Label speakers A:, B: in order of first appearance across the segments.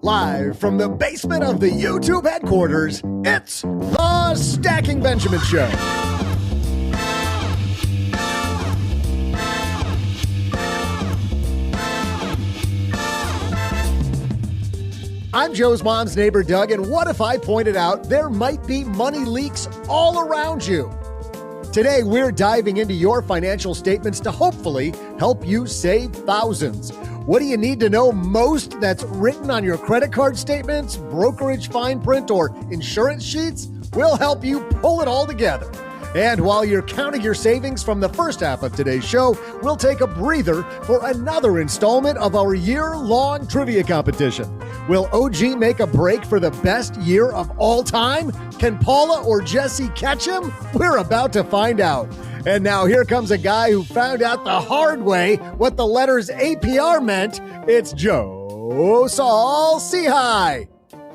A: Live from the basement of the YouTube headquarters, it's the Stacking Benjamin Show. I'm Joe's mom's neighbor, Doug, and what if I pointed out there might be money leaks all around you? Today, we're diving into your financial statements to hopefully help you save thousands. What do you need to know most that's written on your credit card statements, brokerage fine print, or insurance sheets? We'll help you pull it all together. And while you're counting your savings from the first half of today's show, we'll take a breather for another installment of our year-long trivia competition. Will OG make a break for the best year of all time? Can Paula or Jesse catch him? We're about to find out. And now here comes a guy who found out the hard way what the letters APR meant. It's Joe Saul-Sehy.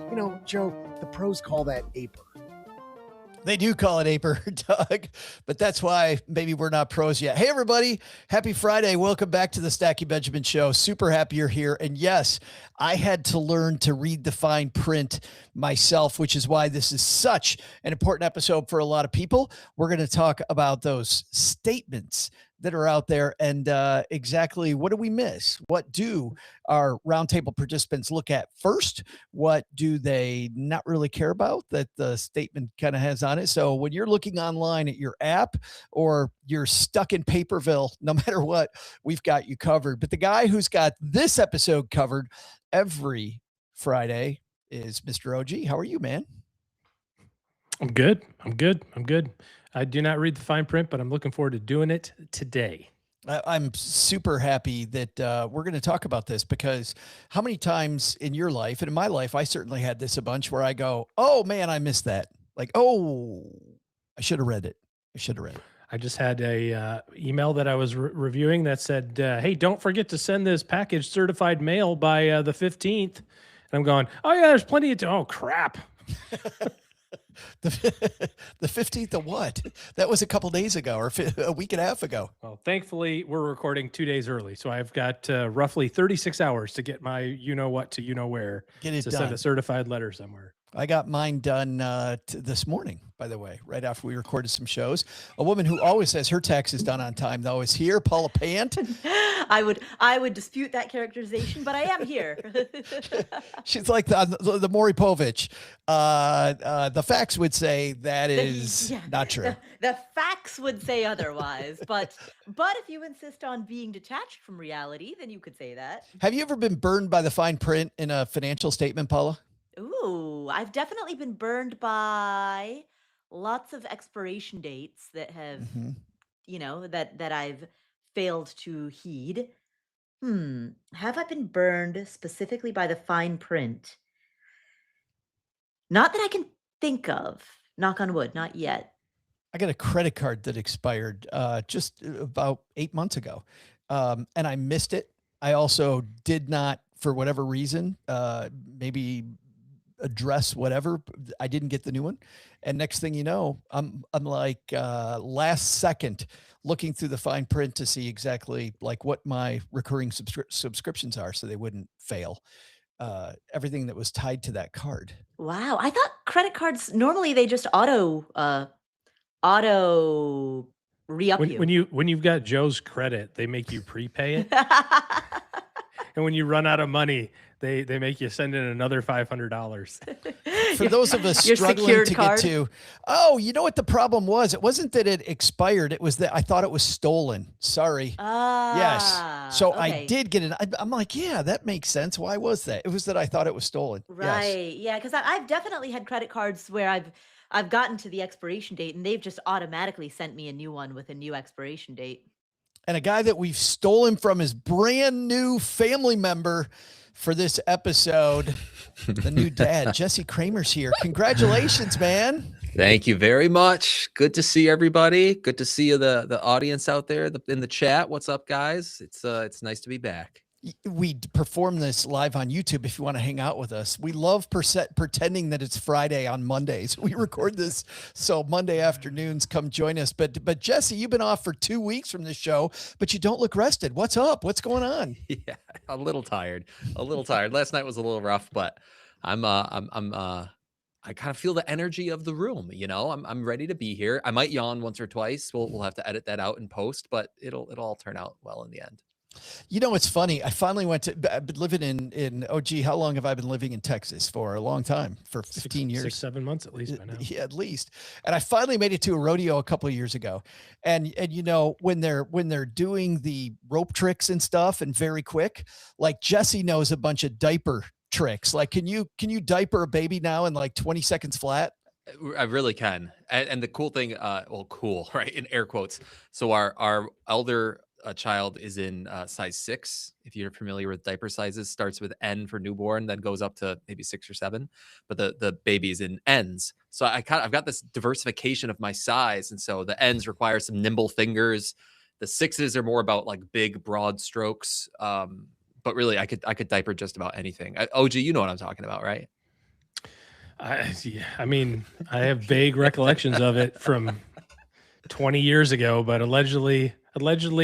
A: You know, Joe, the pros call that APR.
B: They do call it APR, Doug, but that's why maybe we're not pros yet. Hey, everybody. Happy Friday. Welcome back to the Stacking Benjamin Show. Super happy you're here. And yes, I had to learn to read the fine print myself, which is why this is such an important episode for a lot of people. We're going to talk about those statements that are out there and exactly what do we miss? What do our roundtable participants look at first? What do they not really care about that the statement kind of has on it? So when you're looking online at your app or you're stuck in Paperville, no matter what, we've got you covered. But the guy who's got this episode covered every Friday is Mr. OG. How are you, man?
C: I'm good. I do not read the fine print, but I'm looking forward to doing it today.
B: I'm super happy that we're going to talk about this because how many times in your life and in my life, I certainly had this a bunch where I go, oh man, I missed that. Like, oh, I should have read it.
C: I just had a email that I was reviewing that said, hey, don't forget to send this package certified mail by the 15th. And I'm going, oh yeah, there's plenty of oh crap.
B: The 15th of what? That was a couple days ago or a week and a half ago.
C: Well, thankfully, we're recording 2 days early. So I've got roughly 36 hours to get my you-know-what to you-know-where to send a certified letter somewhere.
B: I got mine done this morning, by the way, right after we recorded some shows. A woman who always has her taxes done on time, though, is here, Paula Pant.
D: I would dispute that characterization, but I am here.
B: She's like the Maury Povich. The facts would say that is not true.
D: The facts would say otherwise, but if you insist on being detached from reality, then you could say that.
B: Have you ever been burned by the fine print in a financial statement, Paula?
D: Ooh, I've definitely been burned by lots of expiration dates that have, that I've failed to heed. Have I been burned specifically by the fine print? Not that I can think of. Knock on wood, not yet.
B: I got a credit card that expired just about 8 months ago, and I missed it. I also did not, for whatever reason, maybe address whatever. I didn't get the new one. And next thing you know, I'm like last second looking through the fine print to see exactly like what my recurring subscriptions are so they wouldn't fail. Everything that was tied to that card.
D: Wow. I thought credit cards, normally they just auto re-up you.
C: When you've got Joe's credit, they make you prepay it. And when you run out of money, they make you send in another $500.
B: For those of us struggling to get to, you know what the problem was? It wasn't that it expired. It was that I thought it was stolen. Sorry. Yes. So okay. I did get it. I'm like, yeah, that makes sense. Why was that? It was that I thought it was stolen.
D: Right. Yes. Yeah. Because I've definitely had credit cards where I've gotten to the expiration date and they've just automatically sent me a new one with a new expiration date.
B: And a guy that we've stolen from his brand new family member for this episode, the new dad, Jesse Cramer's here. Congratulations, man.
E: Thank you very much. Good to see everybody. Good to see the audience out there in the chat. What's up, guys? It's nice to be back.
B: We perform this live on YouTube if you want to hang out with us. We love pretending that it's Friday on Mondays. We record this so Monday afternoons, come join us. But Jesse, you've been off for 2 weeks from this show, but you don't look rested. What's up? What's going on?
E: Yeah, a little tired. Last night was a little rough, but I kind of feel the energy of the room. I'm ready to be here. I might yawn once or twice. We'll have to edit that out in post, but it'll all turn out well in the end.
B: It's funny. I finally I've been living in how long have I been living in Texas? For a long time, for 15 years.
C: 6-7 months at least by now.
B: Yeah, at least. And I finally made it to a rodeo a couple of years ago. And when they're doing the rope tricks and stuff and very quick, like Jesse knows a bunch of diaper tricks. Like, can you diaper a baby now in like 20 seconds flat?
E: I really can. And the cool thing, cool, right? In air quotes. So our elder child is in size 6. If you're familiar with diaper sizes, starts with N for newborn, then goes up to maybe 6 or 7. But the baby's in N's. So I've got this diversification of my size, and so the N's require some nimble fingers. The 6s are more about like big, broad strokes. But really, I could diaper just about anything. OG, you know what I'm talking about, right?
C: I mean, I have vague recollections of it from 20 years ago, but allegedly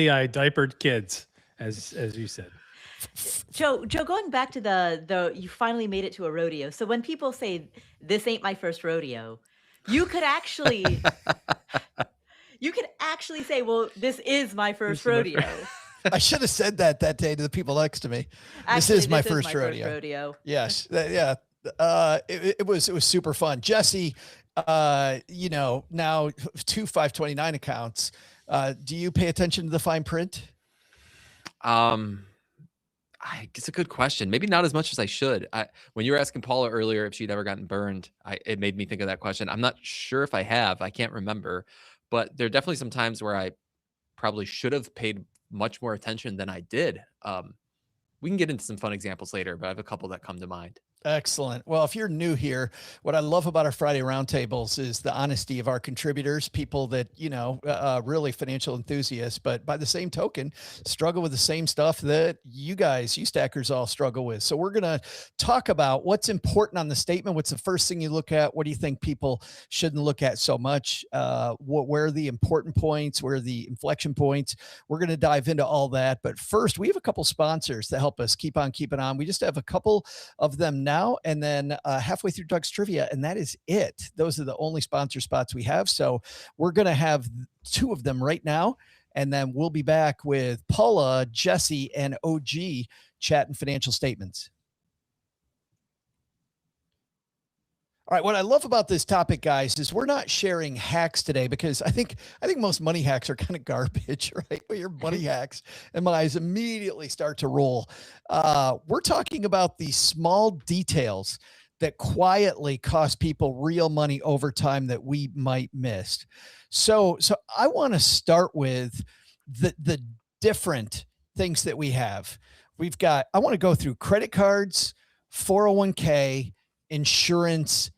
C: I diapered kids, as you said.
D: Joe, going back to the you finally made it to a rodeo. So when people say this ain't my first rodeo, you could actually say, well, this is my first rodeo.
B: I should have said that day to the people next to me. This is my first rodeo. Yes. Yeah. It was super fun. Jesse, now 2 529 accounts. Do you pay attention to the fine print?
E: It's a good question. Maybe not as much as I should. When you were asking Paula earlier if she'd ever gotten burned, it made me think of that question. I'm not sure if I have. I can't remember. But there are definitely some times where I probably should have paid much more attention than I did. We can get into some fun examples later, but I have a couple that come to mind.
B: Excellent. Well, if you're new here, what I love about our Friday roundtables is the honesty of our contributors, people that, really financial enthusiasts, but by the same token, struggle with the same stuff that you stackers all struggle with. So we're going to talk about what's important on the statement. What's the first thing you look at? What do you think people shouldn't look at so much? Where are the important points? Where are the inflection points? We're going to dive into all that. But first, we have a couple sponsors to help us keep on keeping on. We just have a couple of them now, and then halfway through Doug's trivia, and that is it. Those are the only sponsor spots we have. So we're going to have 2 of them right now, and then we'll be back with Paula, Jesse, and OG chatting financial statements. All right. What I love about this topic, guys, is we're not sharing hacks today because I think most money hacks are kind of garbage, right? Well, your money hacks and my eyes immediately start to roll. We're talking about the small details that quietly cost people real money over time that we might miss. So I want to start with the different things that we have. I want to go through credit cards, 401k, insurance,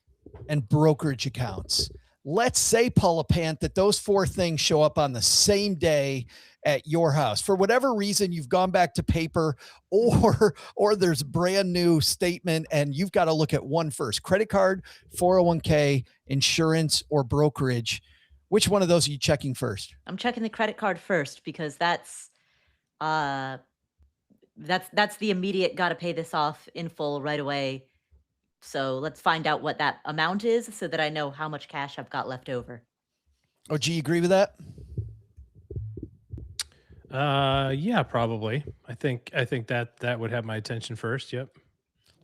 B: and brokerage accounts. Let's say, Paula Pant, that those 4 things show up on the same day at your house. For whatever reason, you've gone back to paper, or there's a brand new statement and you've got to look at one first. Credit card, 401k, insurance, or brokerage. Which one of those are you checking first?
D: I'm checking the credit card first because that's the immediate got to pay this off in full right away. So let's find out what that amount is so that I know how much cash I've got left over.
B: Oh, do you agree with that?
C: Yeah, probably. I think that would have my attention first. Yep.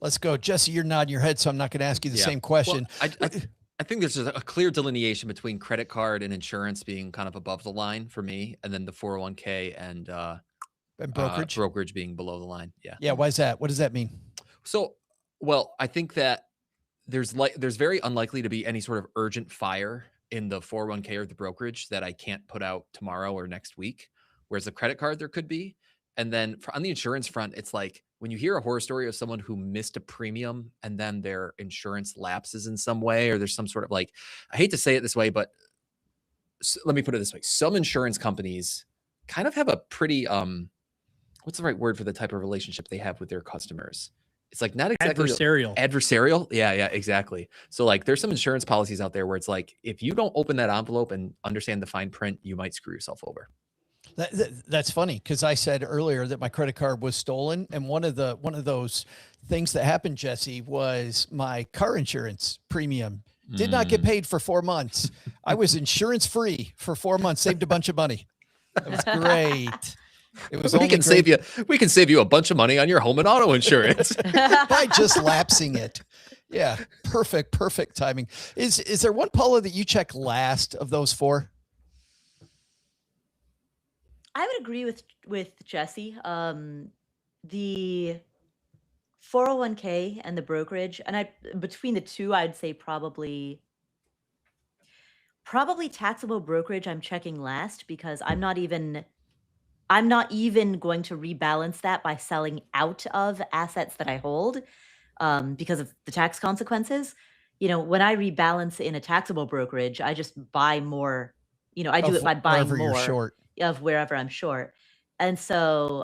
B: Let's go. Jesse, you're nodding your head, so I'm not going to ask you the same question.
E: Well, I think there's a clear delineation between credit card and insurance being kind of above the line for me, and then the 401k and brokerage being below the line. Yeah.
B: Yeah. Why is that? What does that mean?
E: So, well, I think that there's very unlikely to be any sort of urgent fire in the 401k or the brokerage that I can't put out tomorrow or next week. Whereas the credit card, there could be. And then on the insurance front, it's like when you hear a horror story of someone who missed a premium and then their insurance lapses in some way, or there's some sort of I hate to say it this way, but let me put it this way. Some insurance companies kind of have a pretty what's the right word for the type of relationship they have with their customers? It's like not exactly
C: Adversarial.
E: Adversarial. Yeah, exactly. So like there's some insurance policies out there where it's like, if you don't open that envelope and understand the fine print, you might screw yourself over.
B: That's funny, because I said earlier that my credit card was stolen, and one of those things that happened, Jesse, was my car insurance premium did not get paid for 4 months. I was insurance free for 4 months, saved a bunch of money. It was great. It was
E: we can save you a bunch of money on your home and auto insurance
B: by just lapsing it. Yeah, perfect timing. Is there one, Paula, that you check last of those four?
D: I would agree with Jesse. The 401k and the brokerage, and between the two, I'd say probably taxable brokerage I'm checking last, because I'm not even going to rebalance that by selling out of assets that I hold, because of the tax consequences. When I rebalance in a taxable brokerage, I just buy more. I do it by buying more
B: you're short.
D: of wherever I'm short. And so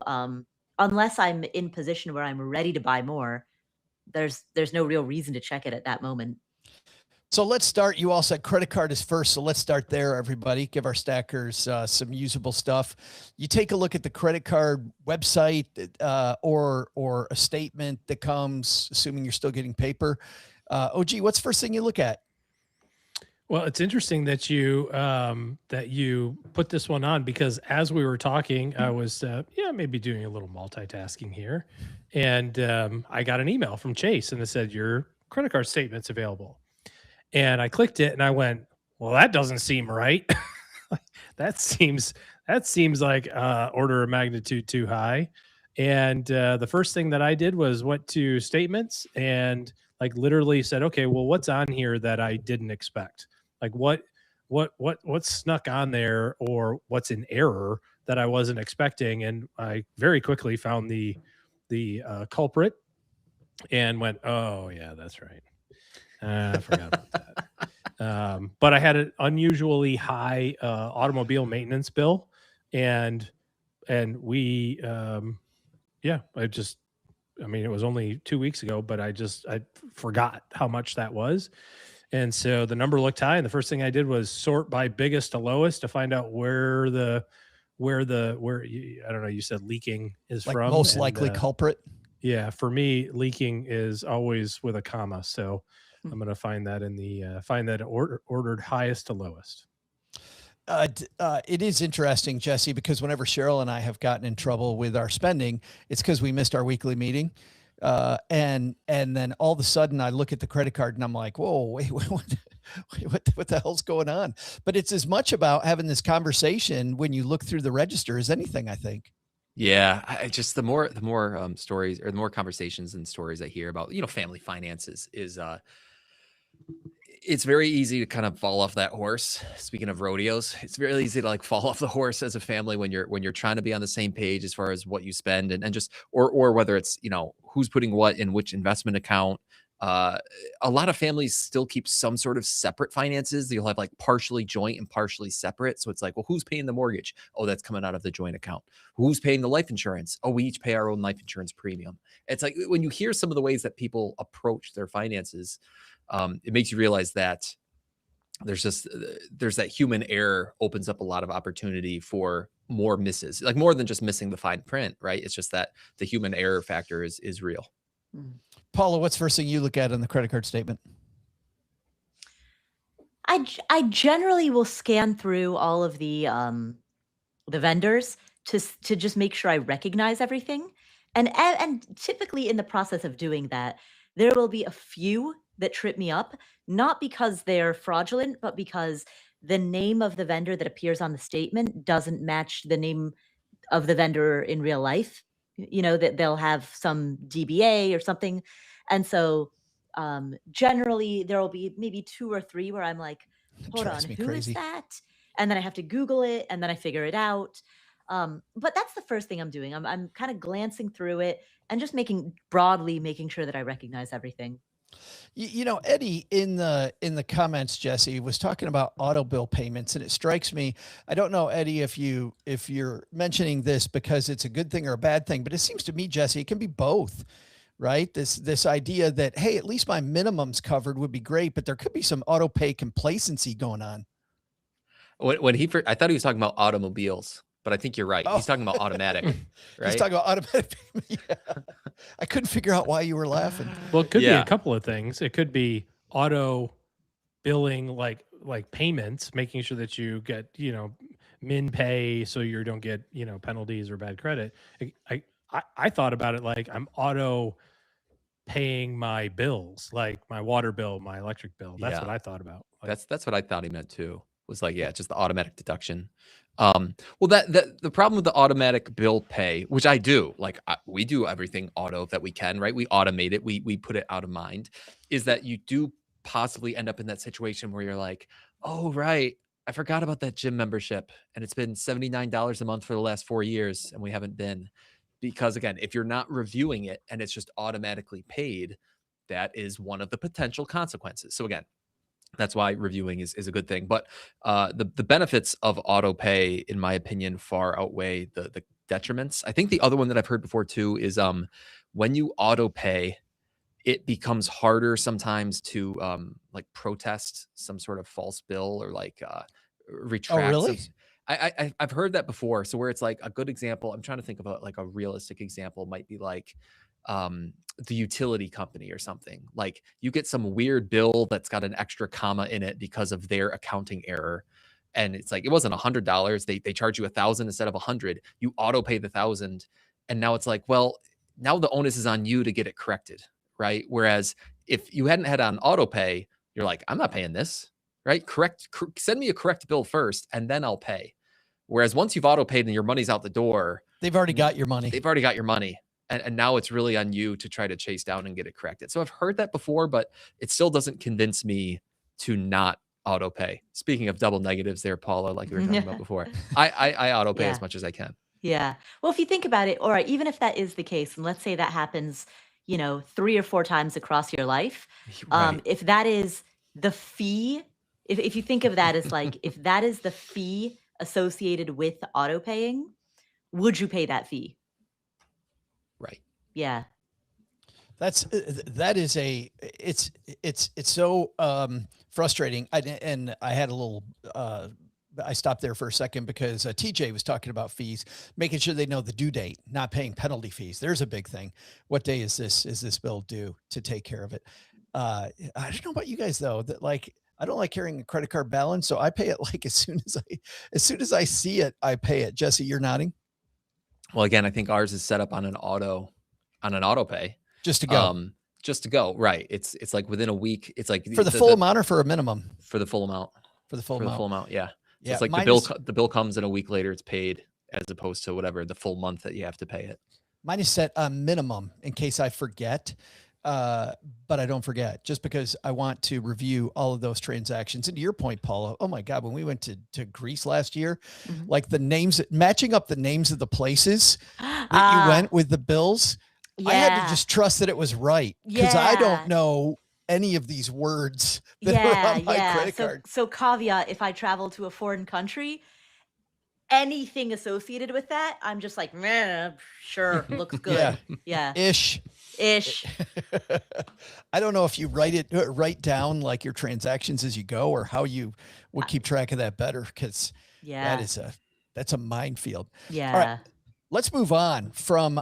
D: unless I'm in position where I'm ready to buy more, there's no real reason to check it at that moment.
B: So let's start. You all said credit card is first. So let's start there, everybody. Give our stackers some usable stuff. You take a look at the credit card website or a statement that comes, assuming you're still getting paper. OG, what's the first thing you look at?
C: Well, it's interesting that you put this one on, because as we were talking, I was maybe doing a little multitasking here, and I got an email from Chase, and it said your credit card statement's available, and I clicked it, and I went, well, that doesn't seem right. that seems like order of magnitude too high. And the first thing that I did was went to statements and like literally said, okay, well, what's on here that I didn't expect? Like what snuck on there, or what's in error that I wasn't expecting? And I very quickly found the culprit and went, oh yeah, that's right. I forgot about that. But I had an unusually high automobile maintenance bill, and we it was only 2 weeks ago, but I forgot how much that was. And so the number looked high, and the first thing I did was sort by biggest to lowest to find out where I don't know, you said leaking is
B: like
C: from.
B: Most likely culprit.
C: Yeah. For me, leaking is always with a comma. So I'm going to find that ordered highest to lowest.
B: It is interesting, Jesse, because whenever Cheryl and I have gotten in trouble with our spending, it's because we missed our weekly meeting. And then all of a sudden I look at the credit card and I'm like, whoa, wait, what the hell's going on? But it's as much about having this conversation when you look through the register as anything, I think.
E: Yeah, I just the more stories, or the more conversations and stories I hear about, family finances is it's very easy to kind of fall off that horse. Speaking of rodeos, it's very easy to like fall off the horse as a family when you're trying to be on the same page as far as what you spend, and just or whether it's who's putting what in which investment account. A lot of families still keep some sort of separate finances. You'll have like partially joint and partially separate. So it's like, well, who's paying the mortgage? Oh, that's coming out of the joint account. Who's paying the life insurance? Oh, we each pay our own life insurance premium. It's like when you hear some of the ways that people approach their finances, it makes you realize that there's that human error opens up a lot of opportunity for more misses, like more than just missing the fine print, right? It's just that the human error factor is real.
B: Paula, what's the first thing you look at on the credit card statement?
D: I generally will scan through all of the vendors to just make sure I recognize everything. And typically in the process of doing that, there will be a few that trip me up, not because they're fraudulent, but because the name of the vendor that appears on the statement doesn't match the name of the vendor in real life. That they'll have some DBA or something. And so generally there will be maybe 2 or 3 where I'm like, hold on, who is that? And then I have to Google it, and then I figure it out. But that's the first thing I'm doing. I'm kind of glancing through it and just making sure that I recognize everything.
B: You know, Eddie in the comments, Jesse was talking about auto bill payments, and it strikes me. I don't know, Eddie, if you're mentioning this because it's a good thing or a bad thing, but it seems to me, Jesse, it can be both, right? This idea that, hey, at least my minimum's covered would be great, but there could be some auto pay complacency going on.
E: I thought he was talking about automobiles, but I think you're right.
B: Oh.
E: He's talking about automatic, right?
B: He's talking about automatic payment. Yeah. I couldn't figure out why you were laughing.
C: Well, it could be a couple of things. It could be auto billing, like payments, making sure that you get, min pay so you don't get, penalties or bad credit. I thought about it like I'm auto paying my bills, like my water bill, my electric bill. That's what I thought about. Like,
E: that's what I thought he meant too. Was like, just the automatic deduction. Well, that the problem with the automatic bill pay, which I do, like we do everything auto that we can, right? We automate it. We put it out of mind, is that you do possibly end up in that situation where you're like, oh, right, I forgot about that gym membership. And it's been $79 a month for the last 4 years. And we haven't been, because again, if you're not reviewing it and it's just automatically paid, that is one of the potential consequences. So again, that's why reviewing is a good thing. But the benefits of auto pay, in my opinion, far outweigh the detriments. I think the other one that I've heard before too is when you auto pay, it becomes harder sometimes to like protest some sort of false bill or like retract.
B: Oh, really?
E: I've heard that before. So where it's like a good example, I'm trying to think about like a realistic example might be like the utility company or something. Like you get some weird bill that's got an extra comma in it because of their accounting error. And it's like, it wasn't $100. They charge you 1,000 instead of 100. You auto pay the 1,000. And now it's like, well, now the onus is on you to get it corrected. Right. Whereas if you hadn't had on auto pay, you're like, I'm not paying this. Right. Send me a correct bill first and then I'll pay. Whereas once you've auto paid and your money's out the door,
B: they've already got your money.
E: And now it's really on you to try to chase down and get it corrected. So I've heard that before, but it still doesn't convince me to not auto pay. Speaking of double negatives there, Paula, like we were talking about before, I auto pay as much as I can.
D: Yeah. Well, if you think about it, all right, even if that is the case, and let's say that happens, 3 or 4 times across your life,
E: Right.
D: if that is the fee, if you think of that as like, if that is the fee associated with auto paying, would you pay that fee?
E: Right.
D: Yeah.
B: It's so frustrating. And I had a little, I stopped there for a second because TJ was talking about fees, making sure they know the due date, not paying penalty fees. There's a big thing. What day is this bill due to take care of it? I don't know about you guys though, that like, I don't like carrying a credit card balance. So I pay it like as soon as I see it, I pay it. Jesse, you're nodding.
E: Well, again, I think ours is set up on an auto pay.
B: Just to go.
E: Right. It's like within a week. It's like
B: for the full amount or for a minimum?
E: For the full amount.
B: The full amount.
E: Yeah. So
B: yeah.
E: It's like the bill comes and a week later it's paid, as opposed to whatever the full month that you have to pay it.
B: Mine is set a minimum in case I forget. But I don't forget, just because I want to review all of those transactions. And to your point, Paula, oh my God, when we went to Greece last year, like the names, matching up the names of the places that you went with the bills, I had to just trust that it was right, because I don't know any of these words that are on my credit card.
D: So caveat, if I travel to a foreign country, anything associated with that, I'm just like, sure, looks good. Yeah.
B: Ish. I don't know if you write down like your transactions as you go, or how you would keep track of that better, because that's a minefield.
D: Yeah.
B: All right, let's move on from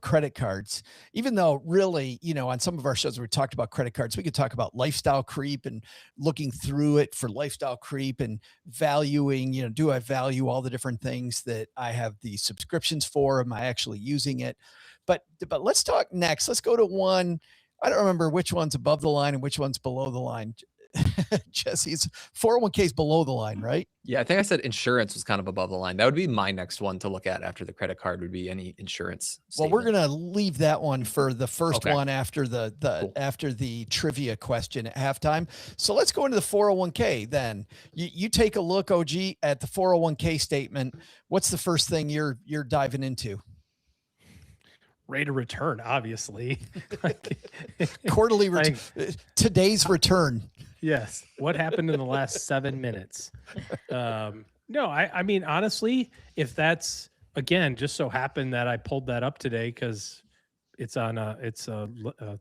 B: credit cards. Even though really, on some of our shows we talked about credit cards, we could talk about lifestyle creep and looking through it for lifestyle creep and valuing, do I value all the different things that I have the subscriptions for? Am I actually using it? But let's talk next. Let's go to one. I don't remember which one's above the line and which one's below the line. Jesse's 401k is below the line, right?
E: Yeah, I think I said insurance was kind of above the line. That would be my next one to look at after the credit card, would be any insurance statement.
B: Well, we're going to leave that one for the first one after after the trivia question at halftime. So let's go into the 401k then. You take a look, OG, at the 401k statement. What's the first thing you're diving into?
C: rate of return, obviously.
B: Quarterly today's return.
C: Yes. What happened in the last 7 minutes? No, I mean, honestly, if that's, again, just so happened that I pulled that up today because it's on a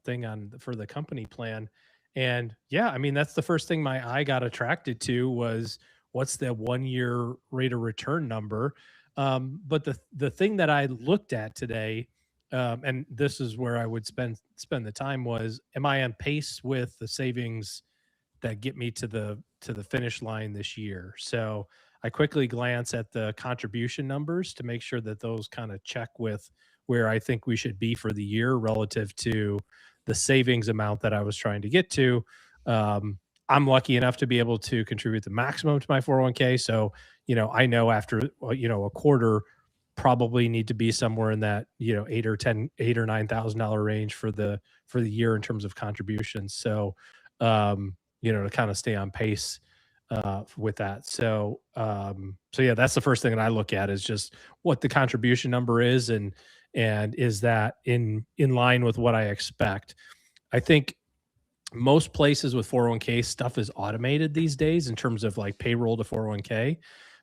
C: thing on for the company plan. And yeah, I mean, that's the first thing my eye got attracted to was what's the 1-year rate of return number. But the thing that I looked at today, and this is where I would spend the time was, am I on pace with the savings that get me to the finish line this year? So I quickly glance at the contribution numbers to make sure that those kind of check with where I think we should be for the year relative to the savings amount that I was trying to get to. I'm lucky enough to be able to contribute the maximum to my 401k. So, I know after, a quarter, probably need to be somewhere in that, $8 or $9,000 range for the year in terms of contributions. So, to kind of stay on pace with that. So yeah, that's the first thing that I look at is just what the contribution number is, and is that in line with what I expect. I think most places with 401k stuff is automated these days in terms of like payroll to 401k,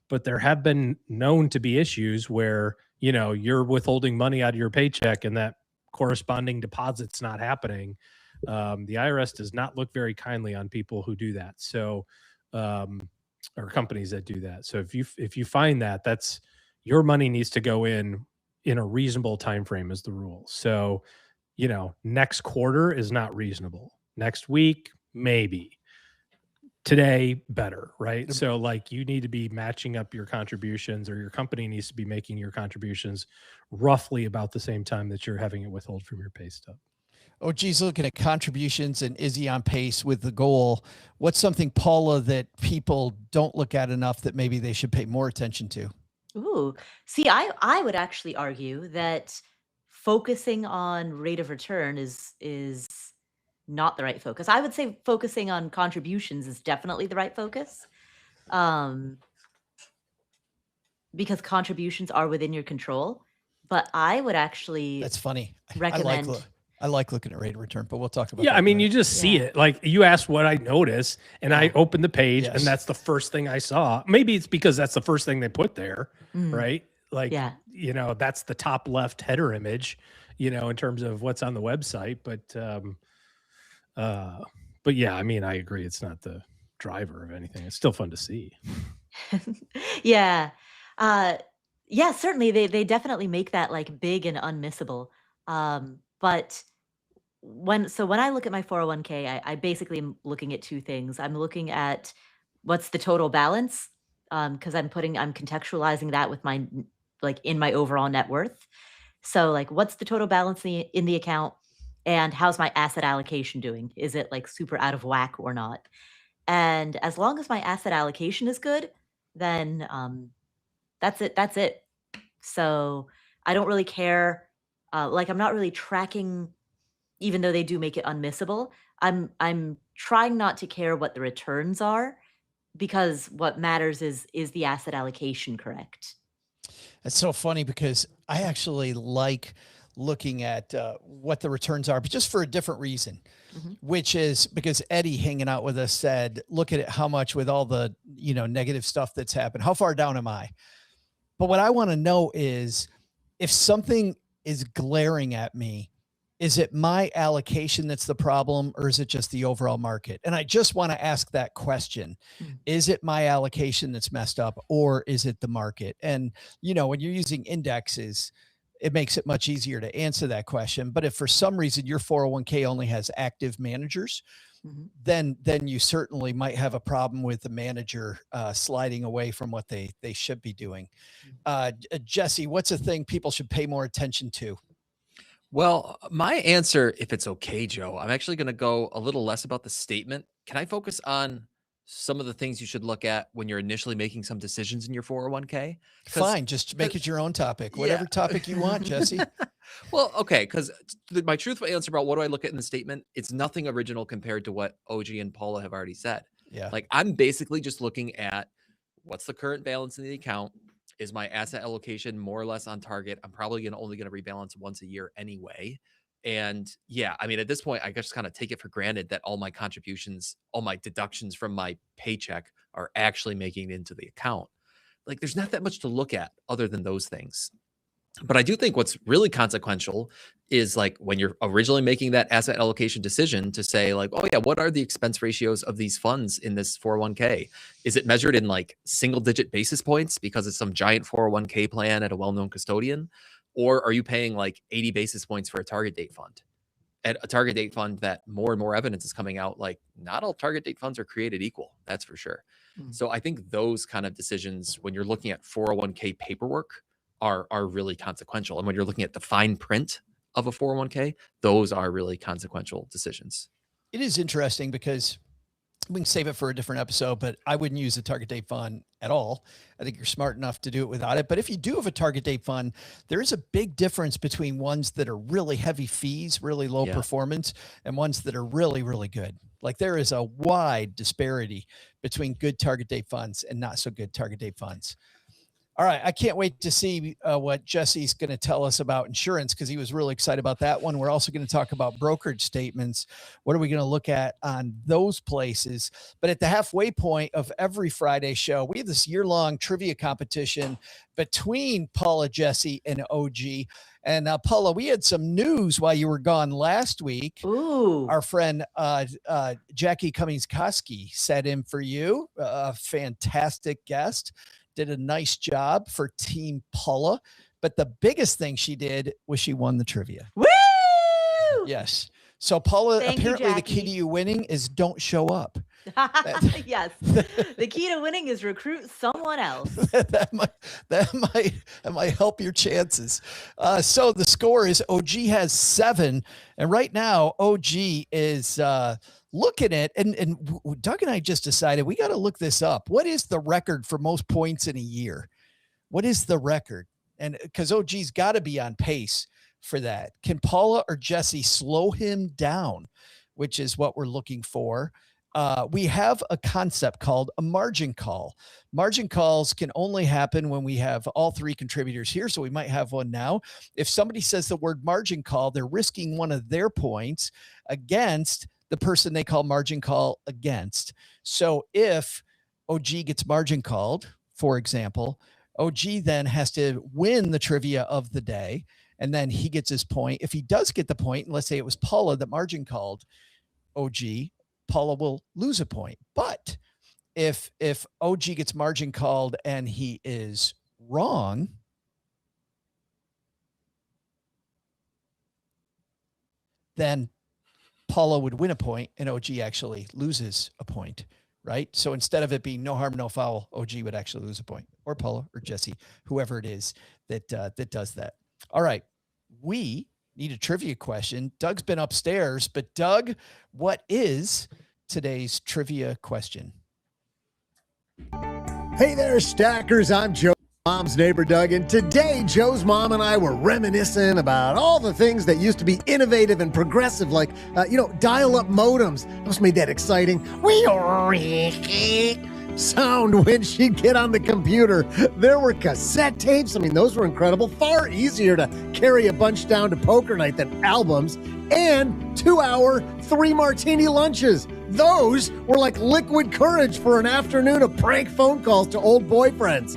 C: but there have been known to be issues where, you're withholding money out of your paycheck and that corresponding deposit's not happening. The IRS does not look very kindly on people who do that. So, or companies that do that. So if you find that, that's your money needs to go in a reasonable time frame is the rule. So, next quarter is not reasonable. Next week, maybe. Today, better, right? So like you need to be matching up your contributions, or your company needs to be making your contributions roughly about the same time that you're having it withhold from your pay stub.
B: Oh, geez, looking at contributions and is he on pace with the goal? What's something, Paula, that people don't look at enough that maybe they should pay more attention to?
D: Ooh, see, I would actually argue that focusing on rate of return is not the right focus. I would say focusing on contributions is definitely the right focus, because contributions are within your control. But I would actually
B: That's funny.
D: recommend.
B: I like looking at rate of return, but we'll talk about
C: Yeah,
B: that.
C: I mean, you just see it. Like you asked what I noticed, and I opened the page,
B: Yes.
C: and that's the first thing I saw. Maybe it's because that's the first thing they put there, right? Like,
D: Yeah.
C: That's the top left header image, in terms of what's on the website. But yeah, I mean, I agree. It's not the driver of anything. It's still fun to see.
D: Yeah. Yeah, certainly they definitely make that like big and unmissable. But when I look at my 401k, I basically am looking at two things. I'm looking at what's the total balance, because I'm contextualizing that with my like in my overall net worth. So like what's the total balance in the account, and how's my asset allocation doing? Is it like super out of whack or not? And as long as my asset allocation is good, then that's it. So I don't really care. Like I'm not really tracking, even though they do make it unmissable. I'm trying not to care what the returns are, because what matters is the asset allocation correct?
B: It's so funny because I actually like looking at what the returns are, but just for a different reason, which is because Eddie hanging out with us said, look at it, how much with all the, negative stuff that's happened, how far down am I? But what I want to know is if something is glaring at me, is it my allocation that's the problem, or is it just the overall market? And I just want to ask that question. Is it my allocation that's messed up, or is it the market? And, when you're using indexes, it makes it much easier to answer that question. But if for some reason your 401k only has active managers, then you certainly might have a problem with the manager sliding away from what they should be doing. Jesse, what's a thing people should pay more attention to?
E: Well, my answer, if it's okay, Joe, I'm actually going to go a little less about the statement. Can I focus on some of the things you should look at when you're initially making some decisions in your 401k?
B: Fine, just make it your own topic, whatever topic you want, Jesse.
E: Well, okay, because my truthful answer about what do I look at in the statement, it's nothing original compared to what OG and Paula have already said.
B: Yeah.
E: Like I'm basically just looking at what's the current balance in the account, Is my asset allocation more or less on target? I'm probably only going to rebalance once a year anyway. And yeah, I mean, at this point, I just kind of take it for granted that all my contributions, all my deductions from my paycheck are actually making it into the account. Like, there's not that much to look at other than those things. But I do think what's really consequential is like when you're originally making that asset allocation decision to say like, oh yeah, what are the expense ratios of these funds in this 401k? Is it measured in like single digit basis points because it's some giant 401k plan at a well-known custodian? Or are you paying like 80 basis points for a target date fund? At a target date fund that more and more evidence is coming out, like not all target date funds are created equal. That's for sure. So I think those kind of decisions when you're looking at 401k paperwork are really consequential. And when you're looking at the fine print of a 401k, those are really consequential decisions.
B: It is interesting because we can save it for a different episode, but I wouldn't use a target date fund at all. I think you're smart enough to do it without it. But if you do have a target date fund, there is a big difference between ones that are really heavy fees, really low performance, and ones that are really, really good. Like there is a wide disparity between good target date funds and not so good target date funds. All right. I can't wait to see what Jesse's going to tell us about insurance because he was really excited about that one. We're also going to talk about brokerage statements. What are we going to look at on those places? But at the halfway point of every Friday show, we have this year-long trivia competition between Paula, Jesse, and OG. And Paula, we had some news while you were gone last week.
D: Ooh.
B: Our friend Jackie Cummings-Koski sat in for you, a fantastic guest. Did a nice job for Team Paula. But the biggest thing she did was she won the trivia.
D: Woo!
B: Yes. So Paula, apparently the key
D: Jackie.
B: to you winning is don't show up.
D: Yes. The key to winning is recruit someone else.
B: that might help your chances. So the score is OG has 7. And right now OG is looking at, and Doug and I just decided we got to look this up. What is the record for most points in a year? What is the record? And because OG's got to be on pace for that. Can Paula or Jesse slow him down, which is what we're looking for? We have a concept called a margin call. Margin calls can only happen when we have all 3 contributors here. So we might have one now. If somebody says the word margin call, they're risking one of their points against the person they call margin call against. So if OG gets margin called, for example, OG then has to win the trivia of the day, and then he gets his point. If he does get the point, and let's say it was Paula that margin called OG, Paula will lose a point. But if OG gets margin called and he is wrong, then Paula would win a point and OG actually loses a point, right? So instead of it being no harm, no foul, OG would actually lose a point, or Paula or Jesse, whoever it is that does that. All right. We need a trivia question. Doug's been upstairs, but Doug, what is today's trivia question?
A: Hey there, Stackers. I'm Joe, Mom's neighbor Doug, and today Joe's mom and I were reminiscing about all the things that used to be innovative and progressive, like, dial-up modems. Those made that exciting sound when she'd get on the computer. There were cassette tapes. I mean, those were incredible. Far easier to carry a bunch down to poker night than albums. And 2-hour 3-martini lunches. Those were like liquid courage for an afternoon of prank phone calls to old boyfriends.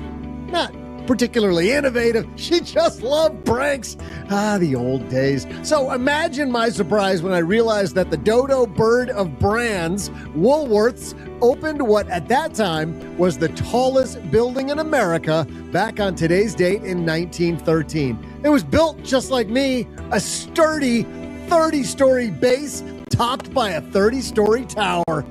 A: Not particularly innovative. She just loved pranks. The old days. So imagine my surprise when I realized that the dodo bird of brands, Woolworths, opened what at that time was the tallest building in America back on today's date in 1913. It was built just like me, a sturdy 30-story base topped by a 30-story tower.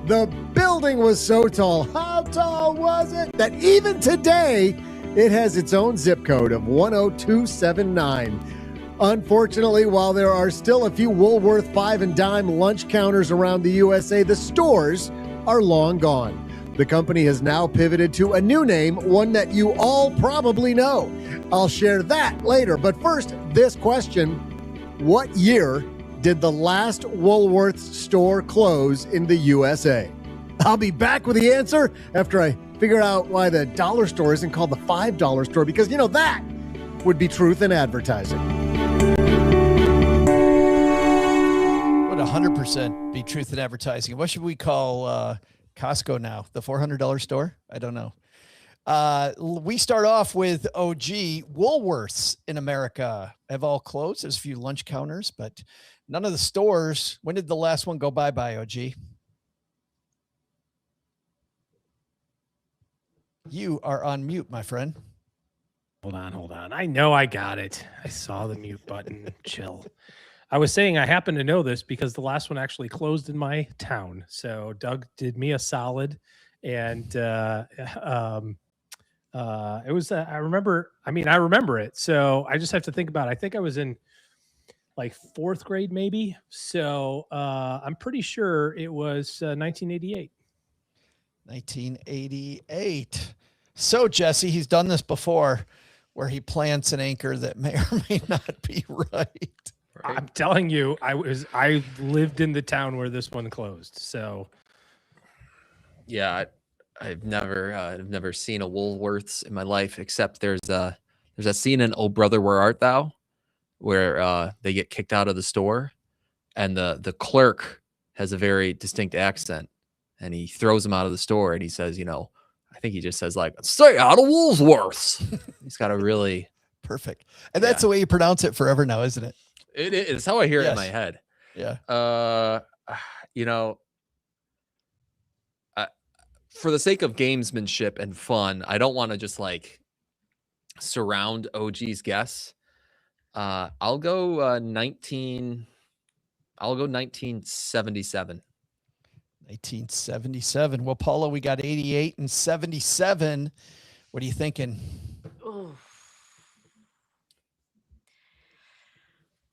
A: The building was so tall, how tall was it? That even today, it has its own zip code of 10279. Unfortunately, while there are still a few Woolworth 5 and dime lunch counters around the USA, the stores are long gone. The company has now pivoted to a new name, one that you all probably know. I'll share that later, but first, this question: what year did the last Woolworths store close in the USA? I'll be back with the answer after I figure out why the dollar store isn't called the $5 store, because, that would be truth in advertising.
B: Would 100% be truth in advertising. What should we call Costco now? The $400 store? I don't know. We start off with OG. Woolworths in America have all closed. There's a few lunch counters, but none of the stores. When did the last one go bye-bye, OG? You are on mute, my friend.
C: Hold on. I know I got it. I saw the mute button. Chill. I was saying I happen to know this because the last one actually closed in my town. So Doug did me a solid, and it was, I remember it. So I just have to think about it. I think I was in like fourth grade, maybe. So I'm pretty sure it was 1988.
B: 1988. So Jesse, he's done this before where he plants an anchor that may or may not be right.
C: I'm telling you, I lived in the town where this one closed. So
E: Yeah, I've never seen a Woolworths in my life, except there's a scene in Oh Brother, Where Art Thou, where they get kicked out of the store, and the clerk has a very distinct accent, and he throws them out of the store, and he says, I think he just says like, "Stay out of Woolworths." He's got a really
B: perfect, and that's the way you pronounce it forever now, isn't it?
E: It's how I hear it in my head.
B: Yeah.
E: For the sake of gamesmanship and fun, I don't want to just like surround OG's guess. I'll go 1977.
B: 1977. Well, Paula, we got 88 and 77. What are you thinking?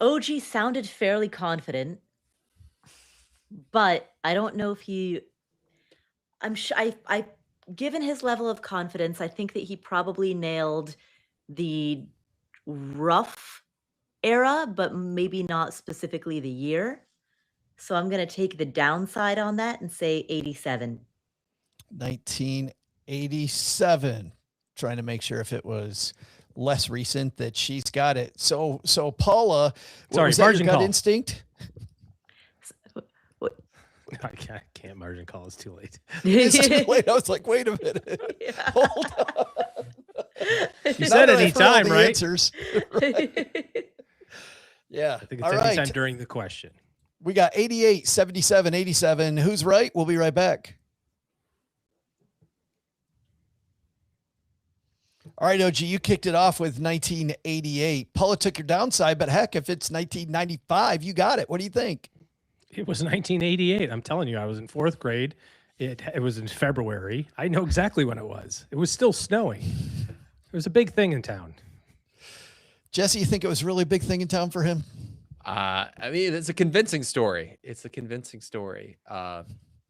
D: OG sounded fairly confident, but I don't know if I'm sure given his level of confidence, I think that he probably nailed the rough era, but maybe not specifically the year. So I'm going to take the downside on that and say 87.
B: 1987. Trying to make sure if it was less recent that she's got it. So Paula,
C: sorry,
B: was that
C: margin
B: your gut
C: call.
B: Instinct?
C: I can't margin call. It's too late.
B: It's too late. I was like, wait a minute.
D: Yeah.
B: Hold on.
C: You said any time, right?
B: Answers. Yeah.
C: I think it's
B: all
C: any
B: right.
C: time during the question.
B: We got 88, 77, 87. Who's right? We'll be right back. All right, OG, you kicked it off with 1988. Paula took your downside, but heck, if it's 1995, you got it. What do you think?
C: It was 1988. I'm telling you, I was in fourth grade. It was in February. I know exactly when it was. It was still snowing. It was a big thing in town.
B: Jesse, you think it was a really big thing in town for him?
E: I mean, it's a convincing story. I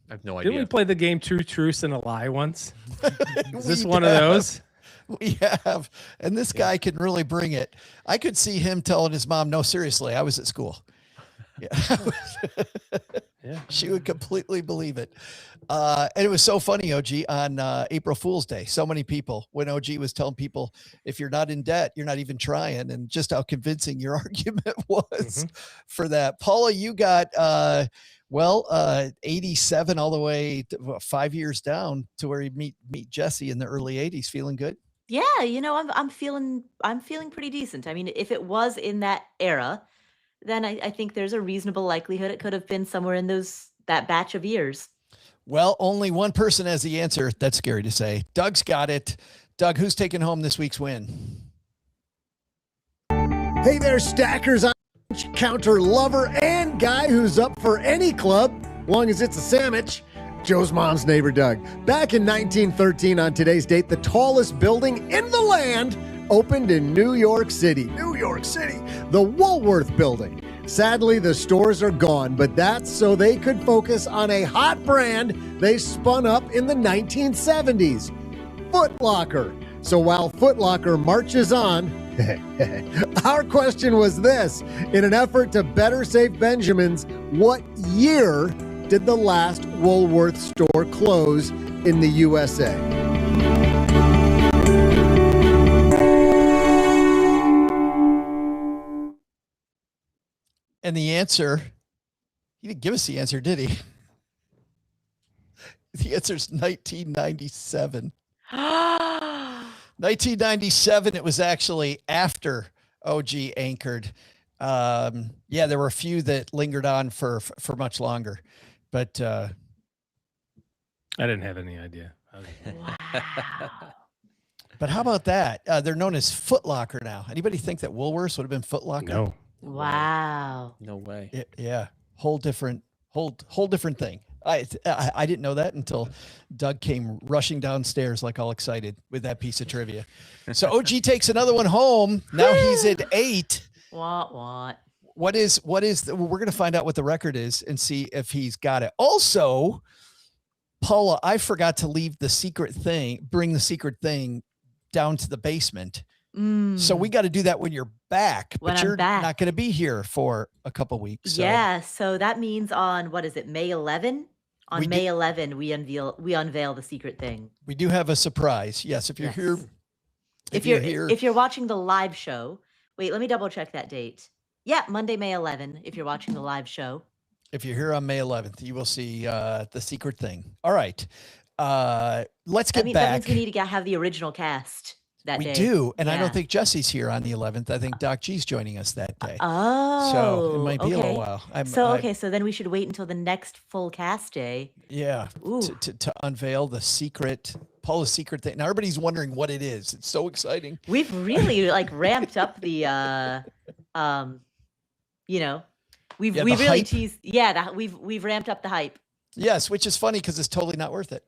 E: have no idea.
C: Didn't we play the game Truth, Truce, and a Lie once? Is this one of those?
B: We have. And this guy can really bring it. I could see him telling his mom, no, seriously, I was at school. Yeah.
C: Yeah.
B: She would completely believe it. And it was so funny, OG, on April Fool's Day. So many people, when OG was telling people, if you're not in debt, you're not even trying, and just how convincing your argument was for that. Paula, you got, 87 all the way to, 5 years down to where you meet Jesse in the early 80s. Feeling good?
D: Yeah, I'm feeling pretty decent. I mean, if it was in that era, then I think there's a reasonable likelihood it could have been somewhere in that batch of years.
B: Well, only one person has the answer. That's scary to say. Doug's got it. Doug, who's taking home this week's win?
A: Hey there, stackers. I'm counter lover and guy who's up for any club, long as it's a sandwich. Joe's mom's neighbor, Doug. Back in 1913 on today's date, the tallest building in the land opened in New York City, the Woolworth Building. Sadly, the stores are gone, but that's so they could focus on a hot brand they spun up in the 1970s, Foot Locker. So while Foot Locker marches on, our question was this: in an effort to better save Benjamins, what year did the last Woolworth store close in the USA?
B: And the answer, he didn't give us the answer, did he? The answer is 1997. 1997, it was actually after OG anchored. Yeah, there were a few that lingered on for much longer, but
C: I didn't have any idea.
D: Wow.
B: But how about that? They're known as Foot Locker now. Anybody think that Woolworths would have been Foot Locker?
C: No.
D: Wow.
E: No way.
B: Yeah, whole different thing. I didn't know that until Doug came rushing downstairs like all excited with that piece of trivia. So OG takes another one home. Now he's at 8.
D: What?
B: What is we're going to find out what the record is and see if he's got it. Also, Paula, I forgot to bring the secret thing down to the basement. So we got to do that when you're back, but you're not going to be here for a couple weeks. So.
D: Yeah. So that means on, what is it, May 11? On May 11, we unveil the secret thing.
B: We do have a surprise. Yes. If you're here,
D: if you're watching the live show, wait, let me double check that date. Yeah. Monday, May 11, if you're watching the live show.
B: If you're here on May 11th, you will see the secret thing. All right. Let's get back.
D: That means we need to have the original cast that day.
B: We do. And I don't think Jesse's here on the 11th. I think Doc G's joining us that day.
D: Oh.
B: So it might be a little while.
D: So then we should wait until the next full cast day.
B: Yeah. To unveil the secret, Paula's secret thing. Now everybody's wondering what it is. It's so exciting.
D: We've really ramped up the, we've really
B: hype.
D: teased. Yeah. We've ramped up the hype.
B: Yes. Which is funny because it's totally not worth it.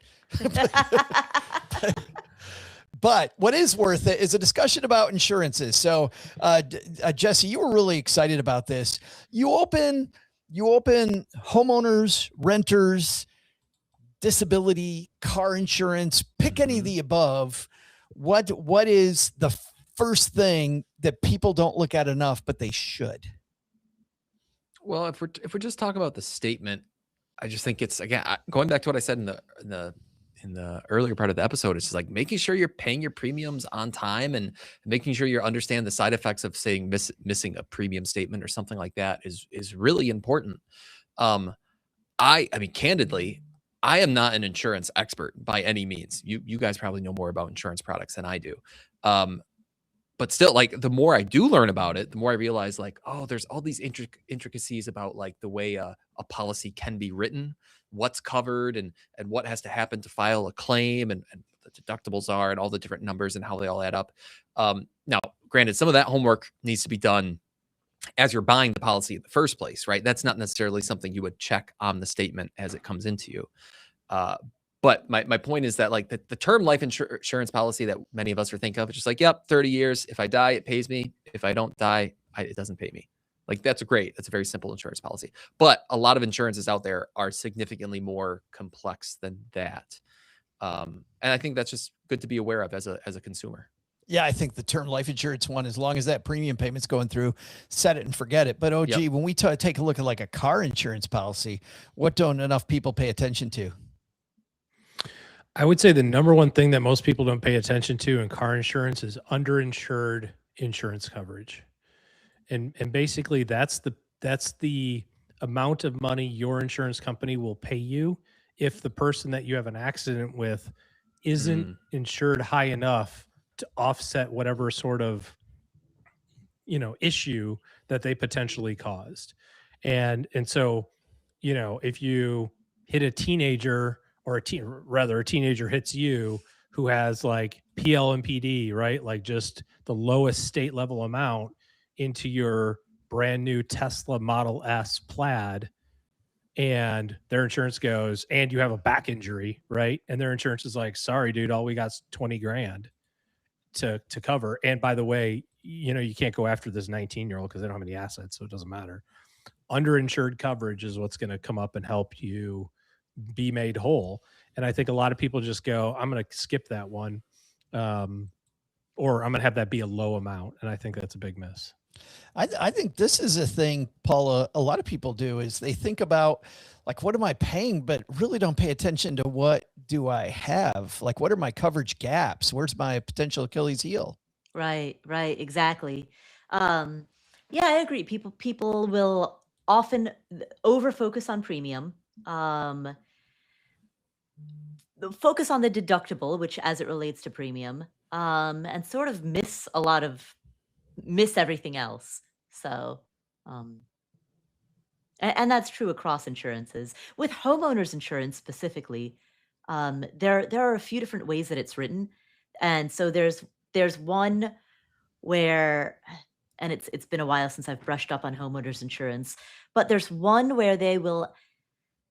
B: But what is worth it is a discussion about insurances. So, Jesse, you were really excited about this. You open homeowners, renters, disability, car insurance, pick any of the above. What is the first thing that people don't look at enough, but they should?
E: Well, if we're just talking about the statement, I just think it's, again, going back to what I said in the earlier part of the episode, it's just like making sure you're paying your premiums on time and making sure you understand the side effects of saying missing a premium statement or something like that is really important. I mean, candidly, I am not an insurance expert by any means. You guys probably know more about insurance products than I do. But still, like, the more I do learn about it, the more I realize, like, oh, there's all these intricacies about, like, the way a policy can be written, what's covered, and what has to happen to file a claim, and the deductibles are, and all the different numbers and how they all add up. Now, granted, some of that homework needs to be done as you're buying the policy in the first place, right? That's not necessarily something you would check on the statement as it comes into you. But my point is that, like, the term life insurance policy that many of us are thinking of, it's just like, yep, 30 years. If I die, it pays me. If I don't die, it doesn't pay me. Like, that's great. That's a very simple insurance policy. But a lot of insurances out there are significantly more complex than that. And I think that's just good to be aware of as a consumer.
B: Yeah, I think the term life insurance one, as long as that premium payment's going through, set it and forget it. But OG, when we take a look at like a car insurance policy, what don't enough people pay attention to?
C: I would say the number one thing that most people don't pay attention to in car insurance is underinsured insurance coverage. And basically that's the amount of money your insurance company will pay you if the person that you have an accident with isn't insured high enough to offset whatever sort of, issue that they potentially caused. And so, if you hit a teenager, or a teenager hits you who has like PL and PD, right? Like just the lowest state level amount into your brand new Tesla Model S Plaid, and their insurance goes, and you have a back injury, right? And their insurance is like, sorry, dude, all we got's 20 grand to cover. And by the way, you can't go after this 19-year-old because they don't have any assets, so it doesn't matter. Underinsured coverage is what's going to come up and help you be made whole. And I think a lot of people just go, I'm going to skip that one. Or I'm going to have that be a low amount. And I think that's a big miss.
B: I think this is a thing, Paula, a lot of people do is they think about, like, what am I paying, but really don't pay attention to what do I have? Like, what are my coverage gaps? Where's my potential Achilles heel?
D: Right, exactly. Yeah, I agree. People will often over focus on premium, focus on the deductible, which as it relates to premium, and sort of miss everything else. So, um, and that's true across insurances. With homeowners insurance specifically, there are a few different ways that it's written, and so there's one where, and it's been a while since I've brushed up on homeowners insurance, but there's one where they will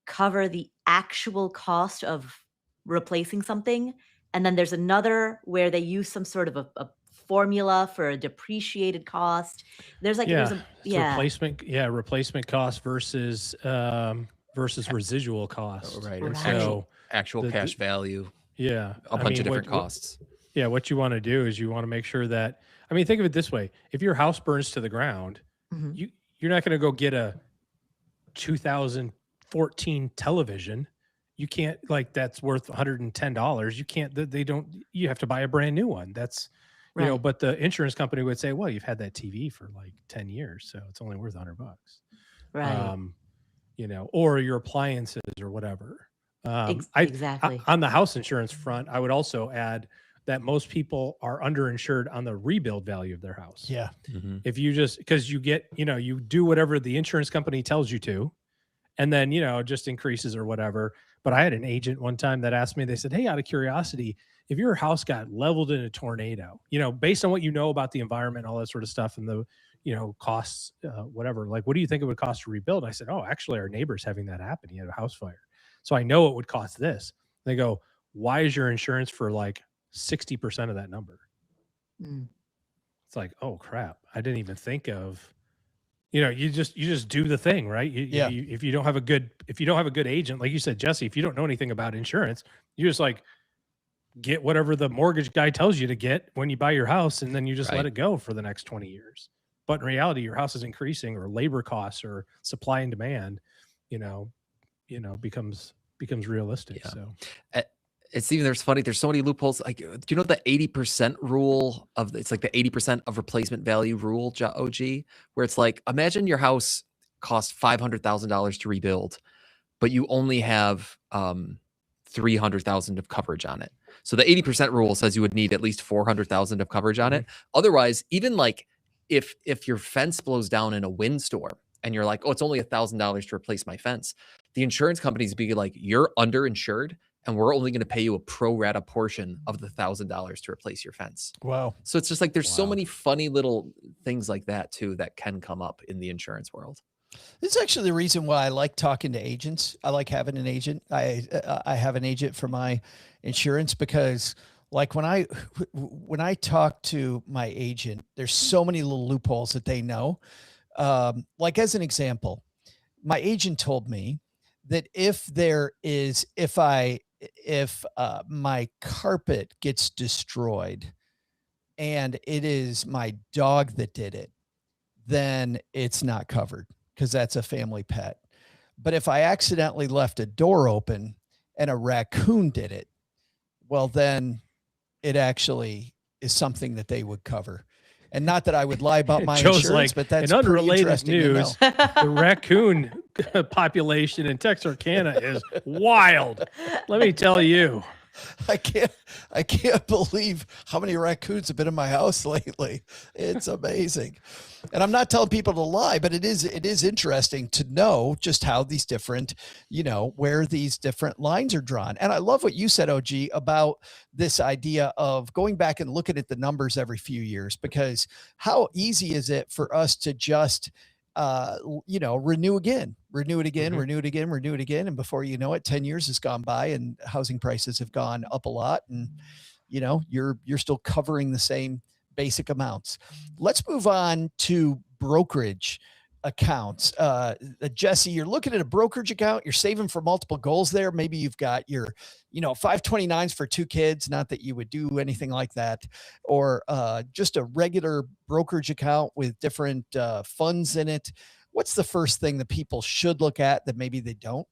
D: cover the actual cost of replacing something, and then there's another where they use some sort of a formula for a depreciated cost. There's
C: Yeah, it's
D: yeah.
C: replacement cost versus residual cost.
E: Right.
D: Right.
C: So
E: Actual cash value.
C: yeah,
E: A bunch of different costs.
C: What you want to do is you want to make sure that, I mean, think of it this way: if your house burns to the ground,
D: Mhm.
C: you're not going to go get a 2014 television. You can't, like, that's worth $110. You can't. They don't. You have to buy a brand new one. That's
D: Right.
C: But the insurance company would say, well, you've had that TV for like 10 years, so it's only worth $100.
D: Right.
C: Or your appliances or whatever.
D: Exactly.
C: On the house insurance front, I would also add that most people are underinsured on the rebuild value of their house.
B: Yeah.
E: Mhm.
C: If you just, because you get, you do whatever the insurance company tells you to, and then, it just increases or whatever. But I had an agent one time that asked me, they said, hey, out of curiosity, if your house got leveled in a tornado, based on what you know about the environment, all that sort of stuff, and the, costs, whatever, like, what do you think it would cost to rebuild? I said, oh, actually, our neighbor's having that happen. He had a house fire. So I know it would cost this. They go, why is your insurance for like 60% of that number?
D: Mm.
C: It's like, oh crap, I didn't even think of, you just do the thing, right? If you don't have a good agent, like you said, Jesse, if you don't know anything about insurance, you just like get whatever the mortgage guy tells you to get when you buy your house, and then you just let
E: Right.
C: it go for the next 20 years. But in reality, your house is increasing, or labor costs, or supply and demand, becomes realistic.
E: Yeah.
C: So
E: It's even, there's so many loopholes. Like, do you know the 80% rule it's like the 80% of replacement value rule, OG, where it's like, imagine your house costs $500,000 to rebuild, but you only have 300,000 of coverage on it. So the 80% rule says you would need at least 400,000 of coverage on it. Otherwise, even like if your fence blows down in a windstorm and you're like, oh, it's only $1,000 to replace my fence, the insurance companies be like, you're underinsured, and we're only going to pay you a pro rata portion of the $1,000 to replace your fence.
B: Wow.
E: So it's just like, there's so
C: Wow.
E: many funny little things like that too that can come up in the insurance world.
B: This is actually the reason why I like talking to agents. I like having an agent. I have an agent for my insurance, because like when I talk to my agent, there's so many little loopholes that they know. Like, as an example, my agent told me that if my carpet gets destroyed and it is my dog that did it, then it's not covered, because that's a family pet. But if I accidentally left a door open and a raccoon did it, well, then it actually is something that they would cover. And not that I would lie about my
C: Joe's
B: insurance,
C: like,
B: but that's
C: in
B: pretty
C: unrelated
B: interesting to know.
C: news, the raccoon population in Texarkana is wild. Let me tell you.
B: I can't believe how many raccoons have been in my house lately. It's amazing. And I'm not telling people to lie, but it is interesting to know just how these different, where these different lines are drawn. And I love what you said, OG, about this idea of going back and looking at the numbers every few years, because how easy is it for us to just renew again, renew it again, renew it again, renew it again. And before you know it, 10 years has gone by and housing prices have gone up a lot. And, you're still covering the same basic amounts. Let's move on to brokerage accounts. Jesse, you're looking at a brokerage account, you're saving for multiple goals there. Maybe you've got your, 529s for 2 kids, not that you would do anything like that, or just a regular brokerage account with different funds in it. What's the first thing that people should look at that maybe they don't?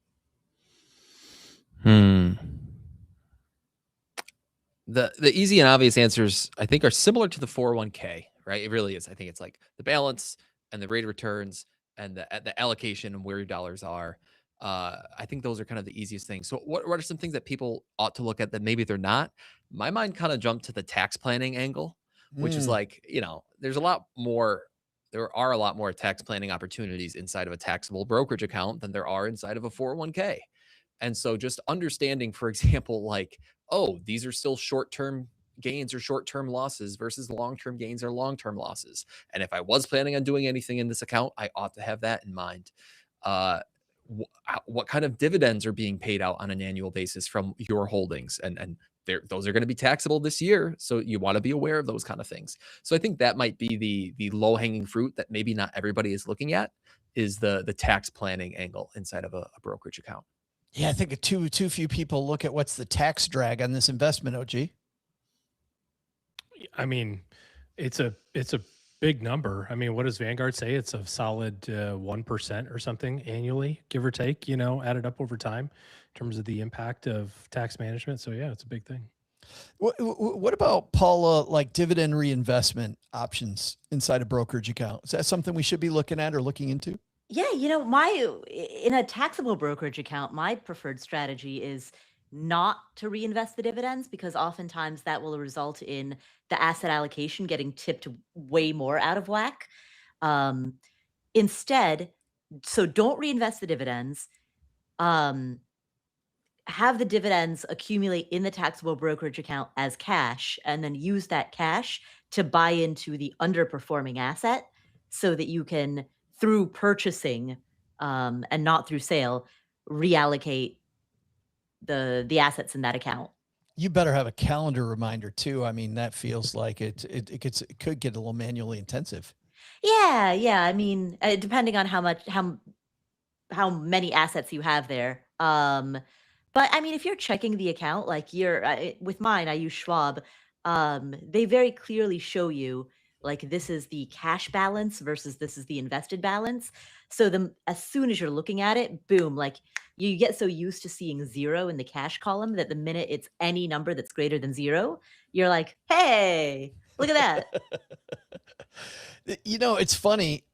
E: The easy and obvious answers, I think, are similar to the 401k, right? It really is. I think it's like the balance and the rate of returns and the allocation and where your dollars are. I think those are kind of the easiest things. So what are some things that people ought to look at that maybe they're not? My mind kind of jumped to the tax planning angle, which is
B: Mm.
E: like, there's a lot more. There are a lot more tax planning opportunities inside of a taxable brokerage account than there are inside of a 401k. And so just understanding, for example, like, oh, these are still short-term gains or short-term losses versus long-term gains or long-term losses. And if I was planning on doing anything in this account, I ought to have that in mind. Uh, what kind of dividends are being paid out on an annual basis from your holdings? And those are going to be taxable this year. So you want to be aware of those kind of things. So I think that might be the low-hanging fruit that maybe not everybody is looking at, is the tax planning angle inside of a brokerage account.
B: Yeah, I think too few people look at what's the tax drag on this investment, OG.
C: I mean, it's a big number. I mean, what does Vanguard say? It's a solid 1% or something annually, give or take, added up over time in terms of the impact of tax management. So yeah, it's a big thing.
B: What about, Paula, like dividend reinvestment options inside a brokerage account? Is that something we should be looking at or looking into?
D: Yeah, in a taxable brokerage account, my preferred strategy is not to reinvest the dividends, because oftentimes that will result in the asset allocation getting tipped way more out of whack. Instead, so don't reinvest the dividends. Have the dividends accumulate in the taxable brokerage account as cash, and then use that cash to buy into the underperforming asset, so that you can, through purchasing and not through sale, reallocate the assets in that account.
B: You better have a calendar reminder too. I mean, that feels like it could get a little manually intensive.
D: Yeah. I mean, depending on how many assets you have there. But I mean, if you're checking the account, like with mine, I use Schwab. They very clearly show you, like, this is the cash balance versus this is the invested balance. So as soon as you're looking at it, boom, like, you get so used to seeing 0 in the cash column that the minute it's any number that's greater than 0, you're like, hey, look at that.
B: It's funny.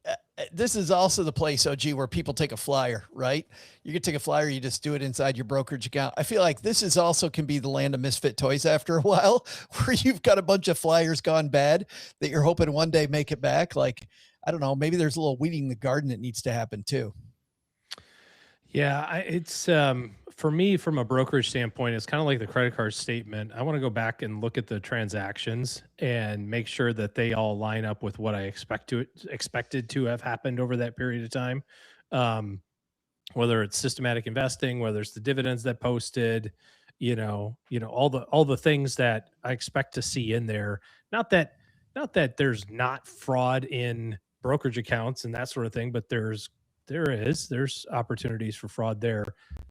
B: This is also the place, OG, where people take a flyer, right? You can take a flyer, you just do it inside your brokerage account. I feel like this is also can be the land of misfit toys after a while, where you've got a bunch of flyers gone bad that you're hoping one day make it back. Like, I don't know, maybe there's a little weeding the garden that needs to happen too.
C: Yeah, it's for me, from a brokerage standpoint, it's kind of like the credit card statement. I want to go back and look at the transactions and make sure that they all line up with what I expected to have happened over that period of time. Whether it's systematic investing, whether it's the dividends that posted, all the things that I expect to see in there. Not that there's not fraud in brokerage accounts and that sort of thing, but there's opportunities for fraud there,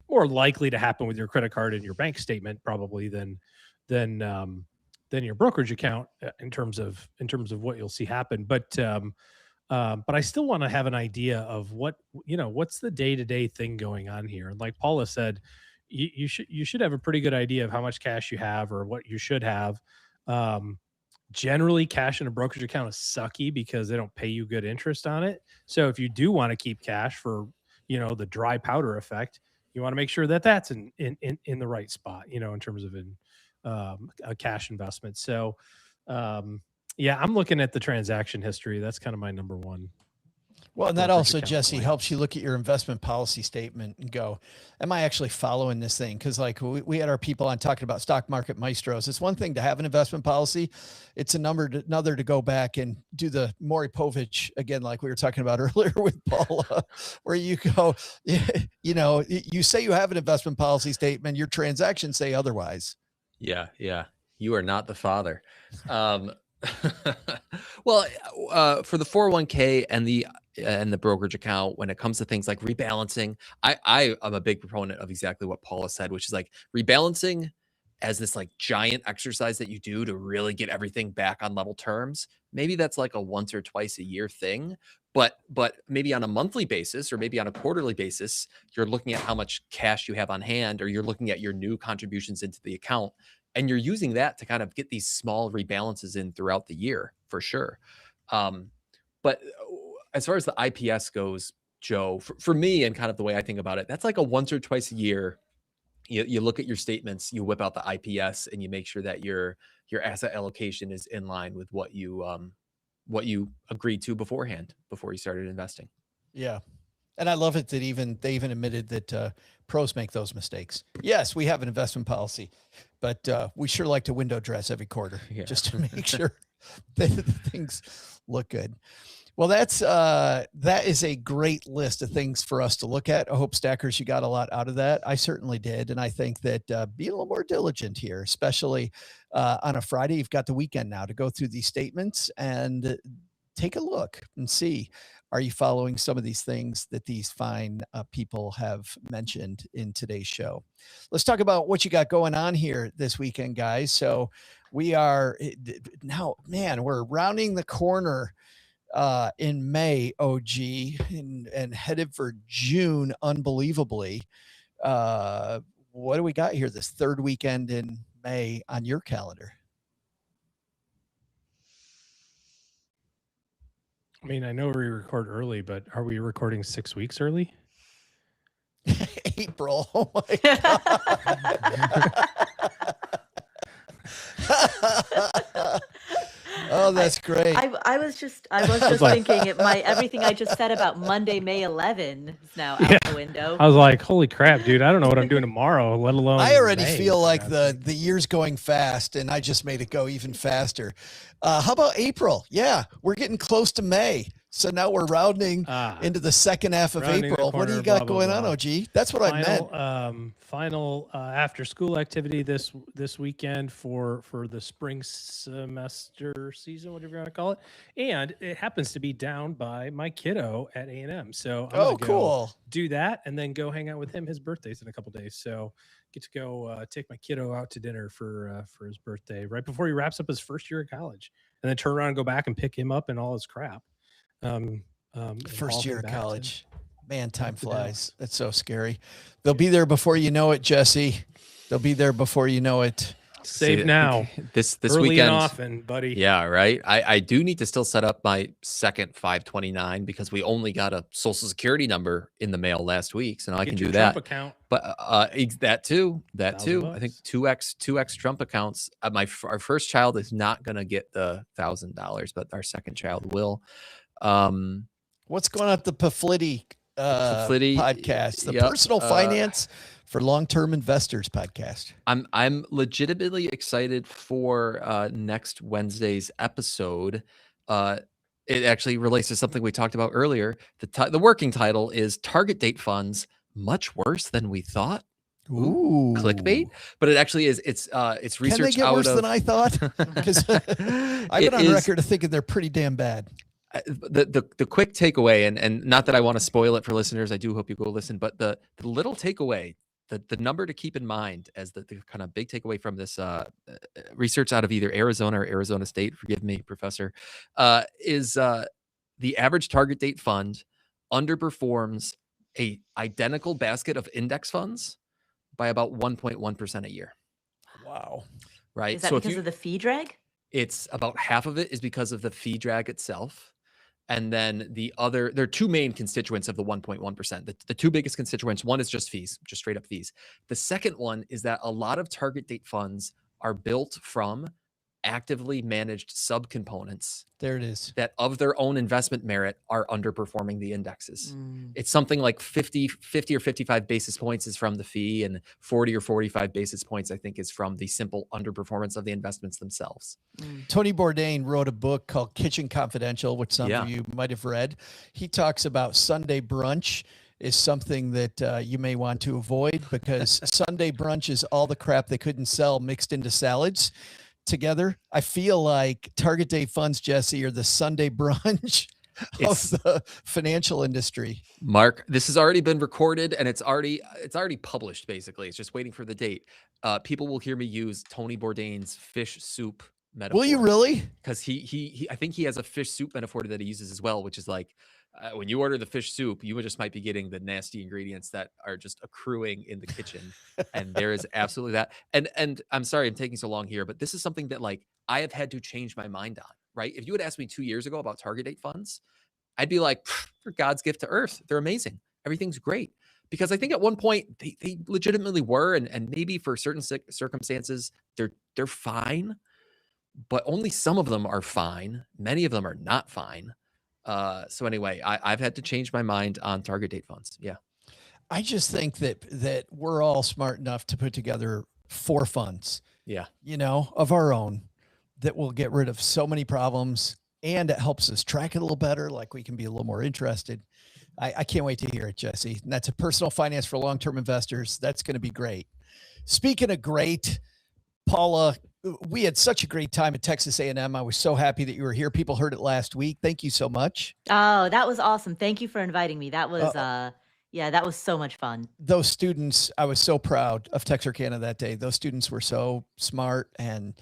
C: more likely to happen with your credit card and your bank statement probably than your brokerage account, in terms of what you'll see happen. But I still want to have an idea of what's the day-to-day thing going on here. And like Paula said, you should have a pretty good idea of how much cash you have or what you should have. Generally, cash in a brokerage account is sucky because they don't pay you good interest on it. So if you do want to keep cash for, the dry powder effect, you want to make sure that that's in the right spot, in terms of a cash investment. So, yeah, I'm looking at the transaction history. That's kind of my number one.
B: Well, and that also, Jesse, helps you look at your investment policy statement and go, am I actually following this thing? Because like we had our people on talking about stock market maestros. It's one thing to have an investment policy. It's another to go back and do the Maury Povich again, like we were talking about earlier with Paula, where you go, you say you have an investment policy statement, your transactions say otherwise.
E: Yeah. You are not the father. Well, for the 401k and the brokerage account, when it comes to things like rebalancing, I am a big proponent of exactly what Paula said, which is like rebalancing as this like giant exercise that you do to really get everything back on level terms. Maybe that's like a once or twice a year thing, but maybe on a monthly basis or maybe on a quarterly basis, you're looking at how much cash you have on hand, or you're looking at your new contributions into the account. And you're using that to kind of get these small rebalances in throughout the year, for sure. But as far as the IPS goes, Joe, for me, and kind of the way I think about it, that's like a once or twice a year. You look at your statements, you whip out the IPS, and you make sure that your asset allocation is in line with what you agreed to beforehand before you started investing.
B: Yeah. And I love it that they even admitted that pros make those mistakes. Yes, we have an investment policy, but we sure like to window dress every quarter just to make sure that things look good. Well, that is a great list of things for us to look at. I hope, Stackers, you got a lot out of that. I certainly did. And I think that be a little more diligent here, especially on a Friday. You've got the weekend now to go through these statements and take a look and see, are you following some of these things that these fine people have mentioned in today's show? Let's talk about what you got going on here this weekend, guys. So we are now, man, we're rounding the corner in May, OG, and headed for June, unbelievably. What do we got here this third weekend in May on your calendar?
C: I mean, I know we record early, but are we recording 6 weeks early?
B: April. Oh my God. Oh, that's great.
D: I was just thinking everything I just said about Monday, May 11 is now out the window.
C: I was like, holy crap, dude, I don't know what I'm doing tomorrow, let alone
B: I already
C: May,
B: feel like the year's going fast, and I just made it go even faster. How about April? Yeah, we're getting close to May. So now we're rounding into the second half of April. What do you got going on, OG? That's what I meant.
C: Final after school activity this weekend for the spring semester season, whatever you want to call it. And it happens to be down by my kiddo at A&M. So I'm gonna go do that and then go hang out with him. His birthday's in a couple days. So get to go take my kiddo out to dinner for his birthday right before he wraps up his first year of college, and then turn around and go back and pick him up and all his crap.
B: First year of college, man, time flies. That's so scary. They'll be there before you know it, Jesse. They'll be there before you know it.
C: Save now.
E: This
C: early
E: weekend,
C: and often, buddy.
E: Yeah, right. I do need to still set up my second 529 because we only got a social security number in the mail last week, so now I can do that.
C: Trump account.
E: But that too. I think 2x Trump accounts. Our first child is not going to get the $1,000, but our second child will.
B: What's going on at the Paflitti podcast, the personal finance for long-term investors podcast?
E: I'm legitimately excited for next Wednesday's episode. It actually relates to something we talked about earlier. The working title is Target Date Funds Much Worse Than We Thought. Ooh, clickbait, but it actually is. It's research.
B: Can they get worse than I thought? Because I've been on record of thinking they're pretty damn bad.
E: The quick takeaway, and not that I want to spoil it for listeners, I do hope you go listen, but the little takeaway, the number to keep in mind as the kind of big takeaway from this research out of either Arizona or Arizona State, forgive me, professor, is the average target date fund underperforms a identical basket of index funds by about 1.1% a year.
B: Wow.
E: Right.
D: Is that because of the fee drag?
E: It's about half of it is because of the fee drag itself. And then there are two main constituents of the 1.1%. The two biggest constituents, one is just fees, just straight up fees. The second one is that a lot of target date funds are built from actively managed subcomponents.
B: There it is.
E: That of their own investment merit are underperforming the indexes. It's something like 50 or 55 basis points is from the fee, and 40 or 45 basis points, I think, is from the simple underperformance of the investments themselves.
B: Tony Bourdain wrote a book called Kitchen Confidential, which some of you might have read. He talks about Sunday brunch is something that you may want to avoid, because Sunday brunch is all the crap they couldn't sell mixed into salads together. I feel like target date funds, Jesse, are the Sunday brunch of the financial industry.
E: Mark, this has already been recorded and it's already published. Basically, it's just waiting for the date. People will hear me use Tony Bourdain's fish soup metaphor.
B: Will you really?
E: Because he I think he has a fish soup metaphor that he uses as well, which is like, when you order the fish soup, you just might be getting the nasty ingredients that are just accruing in the kitchen. And there is absolutely that. And I'm sorry I'm taking so long here, but this is something that like I have had to change my mind on, right? If you had asked me 2 years ago about target date funds, I'd be like, they're God's gift to earth. They're amazing. Everything's great. Because I think at one point they legitimately were, and maybe for certain circumstances, they're fine, but only some of them are fine. Many of them are not fine. So anyway, I've had to change my mind on target date funds. Yeah.
B: I just think that we're all smart enough to put together 4 funds, of our own, that will get rid of so many problems, and it helps us track it a little better. Like, we can be a little more interested. I can't wait to hear it, Jesse. And that's a personal finance for long-term investors. That's going to be great. Speaking of great, Paula, we had such a great time at Texas A&M. I was so happy that you were here. People heard it last week. Thank you so much.
D: Oh, that was awesome. Thank you for inviting me. That was, that was so much fun.
B: Those students, I was so proud of Texarkana that day. Those students were so smart and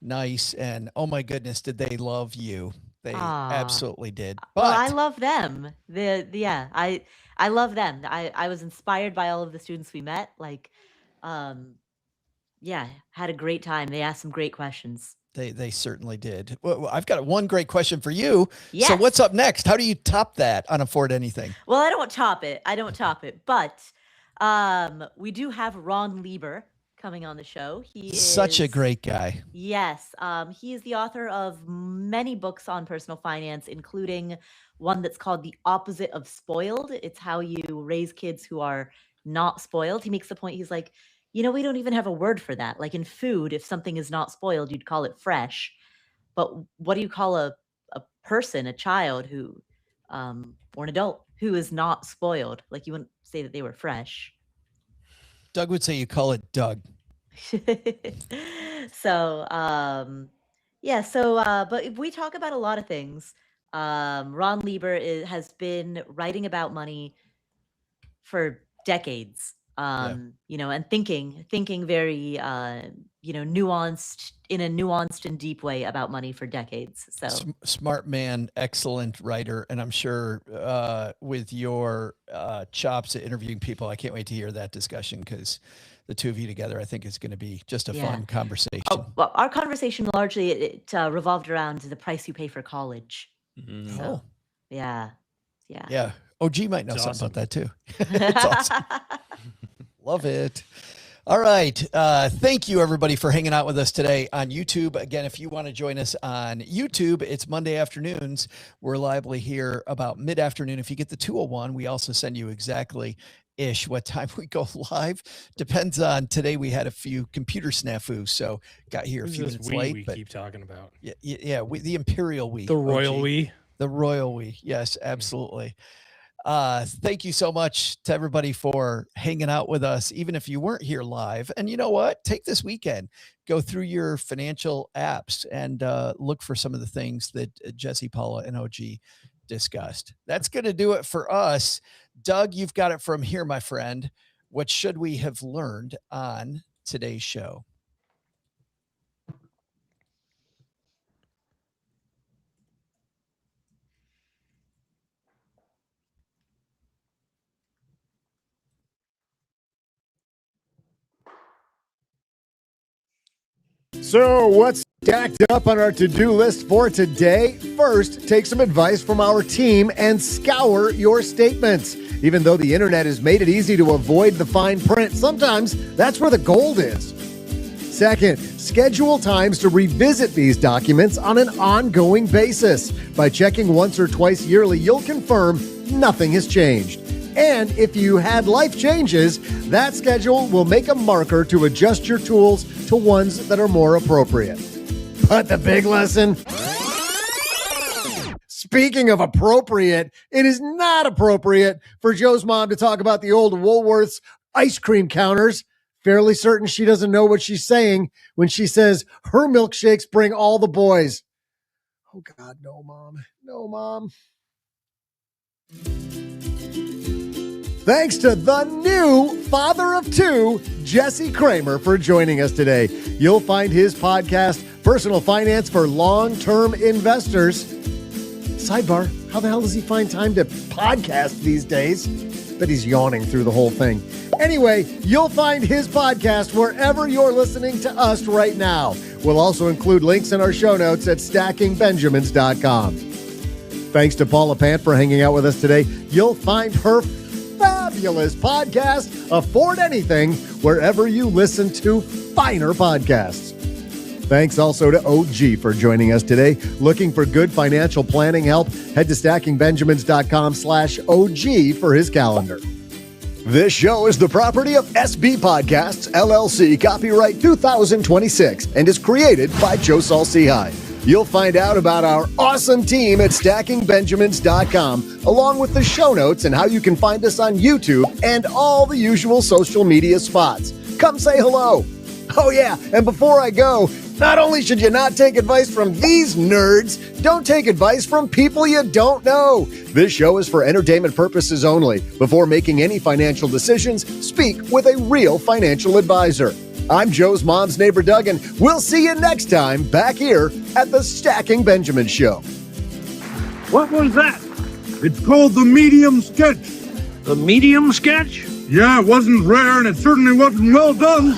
B: nice. And oh my goodness, did they love you? They absolutely did. But
D: well, I love them. I love them. I was inspired by all of the students we met. Like, had a great time. They asked some great questions.
B: They certainly did. Well, I've got one great question for you.
D: Yes.
B: So what's up next? How do you top that on Afford Anything?
D: Well, I don't top it. But we do have Ron Lieber coming on the show. He is
B: such a great guy.
D: Yes. He is the author of many books on personal finance, including one that's called The Opposite of Spoiled. It's how you raise kids who are not spoiled. He makes the point, he's like, we don't even have a word for that. Like in food, if something is not spoiled, you'd call it fresh. But what do you call a person, a child who, or an adult who is not spoiled? Like, you wouldn't say that they were fresh.
B: Doug would say you call it Doug.
D: So, but we talk about a lot of things. Ron Lieber has been writing about money for decades. And thinking very, nuanced, in a nuanced and deep way about money for decades. So
B: smart man, excellent writer. And I'm sure with your chops at interviewing people, I can't wait to hear that discussion, because the two of you together, I think, is going to be just a fun conversation.
D: Oh, well, our conversation largely it revolved around the price you pay for college.
E: Mm-hmm.
D: So, yeah.
B: OG might know something about that too. It's awesome. Love it. All right. Thank you, everybody, for hanging out with us today on YouTube. Again, if you want to join us on YouTube, it's Monday afternoons. We're reliably here about mid-afternoon. If you get the 201, we also send you exactly-ish what time we go live. Depends on today. We had a few computer snafus, so got here a few minutes late.
C: We keep talking about.
B: Yeah. The Imperial we.
C: The Royal we.
B: The Royal we. Yes, absolutely. Thank you so much to everybody for hanging out with us, even if you weren't here live. And you know what? Take this weekend, go through your financial apps and look for some of the things that Jesse, Paula, and OG discussed. That's going to do it for us. Doug, you've got it from here, my friend. What should we have learned on today's show?
A: So what's stacked up on our to-do list for today? First, take some advice from our team and scour your statements. Even though the internet has made it easy to avoid the fine print, sometimes that's where the gold is. Second, schedule times to revisit these documents on an ongoing basis. By checking once or twice yearly, you'll confirm nothing has changed. And if you had life changes, that schedule will make a marker to adjust your tools to ones that are more appropriate. But the big lesson? Speaking of appropriate, it is not appropriate for Joe's mom to talk about the old Woolworth's ice cream counters. Fairly certain she doesn't know what she's saying when she says her milkshakes bring all the boys. Oh, God, no, Mom. No, Mom. Thanks to the new father of two, Jesse Cramer, for joining us today. You'll find his podcast, Personal Finance for Long-Term Investors. Sidebar, how the hell does he find time to podcast these days? Bet he's yawning through the whole thing. Anyway, you'll find his podcast wherever you're listening to us right now. We'll also include links in our show notes at stackingbenjamins.com. Thanks to Paula Pant for hanging out with us today. You'll find her fabulous podcast, Afford Anything, wherever you listen to finer podcasts. Thanks also to OG for joining us today. Looking for good financial planning help? Head to stackingbenjamins.com/OG for his calendar. This show is the property of SB Podcasts, LLC, copyright 2026, and is created by Saul-Sehy. You'll find out about our awesome team at stackingbenjamins.com, along with the show notes and how you can find us on YouTube and all the usual social media spots. Come say hello. Oh yeah, and before I go, not only should you not take advice from these nerds, don't take advice from people you don't know. This show is for entertainment purposes only. Before making any financial decisions, speak with a real financial advisor. I'm Joe's mom's neighbor, Doug, and we'll see you next time back here at the Stacking Benjamin Show.
F: What was that? It's called the medium sketch.
G: The medium sketch?
F: Yeah, it wasn't rare and it certainly wasn't well done.